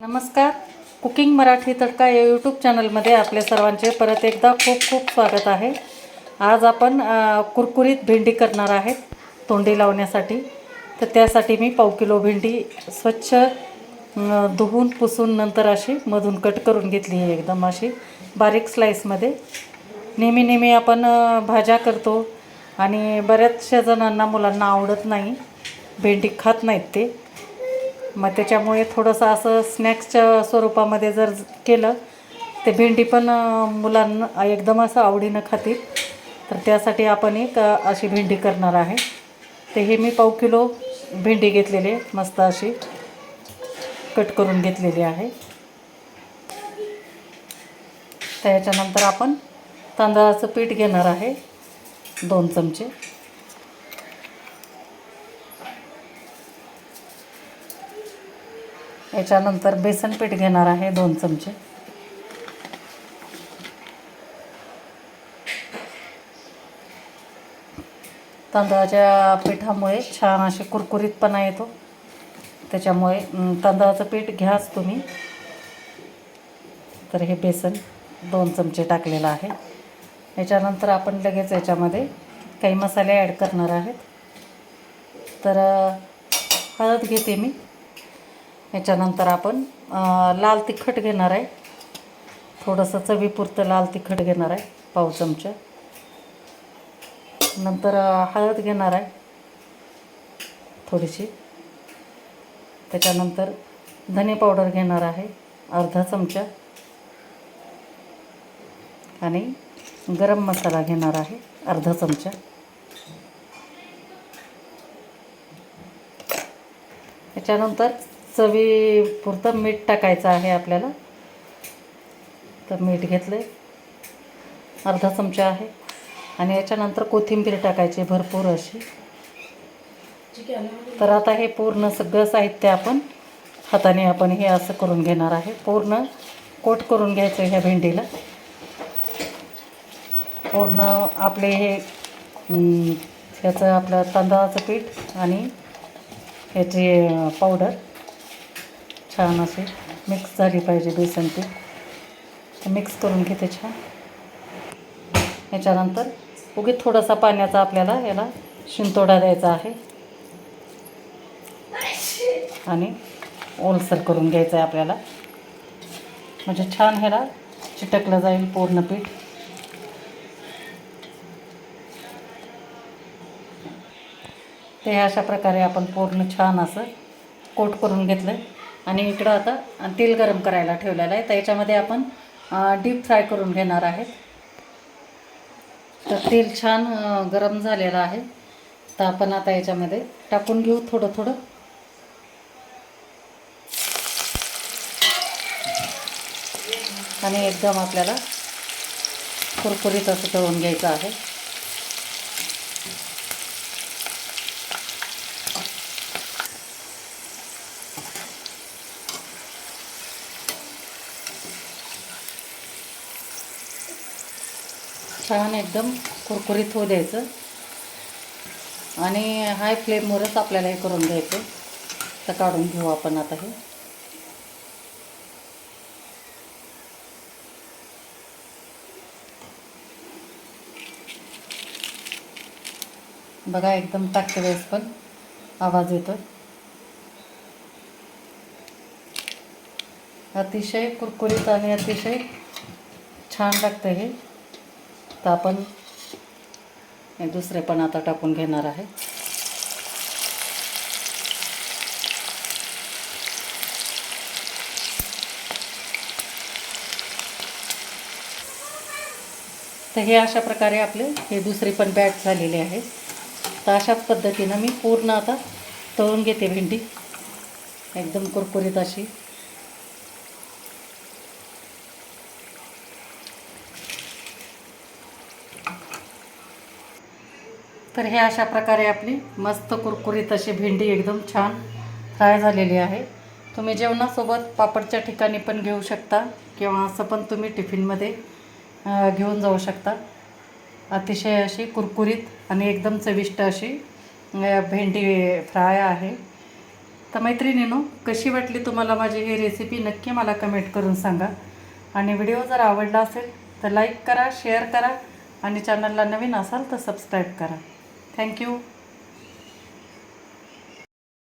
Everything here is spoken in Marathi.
नमस्कार. कुकिंग मराठी तडका या यूट्यूब चॅनलमध्ये आपले सर्वांचे परत एकदा खूप खूप स्वागत आहे. आज आपण कुरकुरीत भेंडी करणार आहेत तोंडी लावण्यासाठी. तर त्यासाठी मी पाव किलो भेंडी स्वच्छ धुवून पुसून नंतर अशी मधून कट करून घेतली आहे, एकदम अशी बारीक स्लाईसमध्ये. नेहमी आपण भाज्या करतो आणि बऱ्याचशा जणांना मुलांना आवडत नाही, भेंडी खात नाहीत ते. मग त्याच्यामुळे थोडंसं असं स्नॅक्सच्या स्वरूपामध्ये जर केलं ते भेंडी पण मुलांना एकदम असं आवडीनं खातील. तर त्यासाठी आपण एक अशी भेंडी करणार आहे. ते हे मी पाव किलो भेंडी घेतलेली मस्त अशी कट करून घेतलेली आहे. त्याच्यानंतर आपण तांदळाचं पीठ घेणार आहे 2 चमचे. याच्यानंतर बेसन पीठ घेणार आहे 2 चमचे. तांदळाच्या पिठामुळे छान असे कुरकुरीतपणा येतो, त्याच्यामुळे तांदळाचं पीठ घ्याच तुम्ही. तर हे बेसन 2 चमचे टाकलेलं आहे. याच्यानंतर आपण लगेच याच्यामध्ये काही मसाले ॲड करणार आहेत. तर हळद घेते मी. याच्यानंतर आपण लाल तिखट घेणार आहे, थोडंसं चवीपुरतं लाल तिखट घेणार आहे पाव चमचा. नंतर हळद घेणार आहे थोडीशी. त्याच्यानंतर धने पावडर घेणार आहे अर्धा चमचा आणि गरम मसाला घेणार आहे अर्धा चमचा. याच्यानंतर चवीपुरतं मीठ टाकायचं आहे आपल्याला. तर मीठ घेतलं अर्धा चमचा आहे. आणि याच्यानंतर कोथिंबीर टाकायची भरपूर अशी. तर आता हे पूर्ण सगळं साहित्य आपण हाताने आपण हे असं करून घेणार आहे. पूर्ण कोट करून घ्यायचं ह्या भेंडीला. पूर्ण आपले हे ह्याचं आपलं तांदळाचं पीठ आणि ह्याची पावडर छान असे मिक्स झाली पाहिजे. बेसन पीठ मिक्स करून घेते छान. याच्यानंतर उगीच थोडासा पाण्याचा आपल्याला याला शिंतोडा द्यायचा आहे आणि ओलसर करून घ्यायचं आहे आपल्याला, म्हणजे छान ह्याला चिटकलं जाईल पूर्ण पीठ. ते अशा प्रकारे आपण पूर्ण छान असं कोट करून घेतलं. आणि इकडं आता तेल गरम करायला ठेवलेलं आहे. तर याच्यामध्ये आपण डीप फ्राय करून घेणार आहेत. तर तेल छान गरम झालेलं आहे. तर आपण आता याच्यामध्ये टाकून घेऊ थोडं थोडं. आणि एकदम आपल्याला कुरकुरीत असं तळून घ्यायचं आहे. छान एकदम कुरकुरीत होऊ द्यायचं आणि हाय फ्लेमवरच आपल्याला हे करून घ्यायचं. तर काढून घेऊ आपण आता हे. बघा एकदम टाकते वेळेस पण आवाज येतो. अतिशय कुरकुरीत आणि अतिशय छान लागतं हे. तर आपण हे दुसरे पण आता टाकून घेणार आहे. तर हे अशा प्रकारे आपले हे दुसरे पण बॅच झालेले आहे. तर अशा पद्धतीनं मी पूर्ण आता तळून घेते भेंडी एकदम कुरकुरीत अशी. तर हे अशा प्रकारे आपली मस्त कुरकुरीत अशी भेंडी एकदम छान फ्राय झालेली आहे. तुम्ही जेवणासोबत पापडच्या ठिकाणी पण घेऊ शकता किंवा असं पण तुम्ही टिफिनमध्ये घेऊन जाऊ शकता. अतिशय अशी कुरकुरीत आणि एकदम चविष्ट अशी भेंडी फ्राय आहे. तर मैत्रिणींनो, कशी वाटली तुम्हाला माझी ही रेसिपी नक्की मला कमेंट करून सांगा. आणि व्हिडिओ जर आवडला असेल तर लाईक करा, शेअर करा आणि चॅनलला नवीन असाल तर सबस्क्राईब करा. थँक्यू.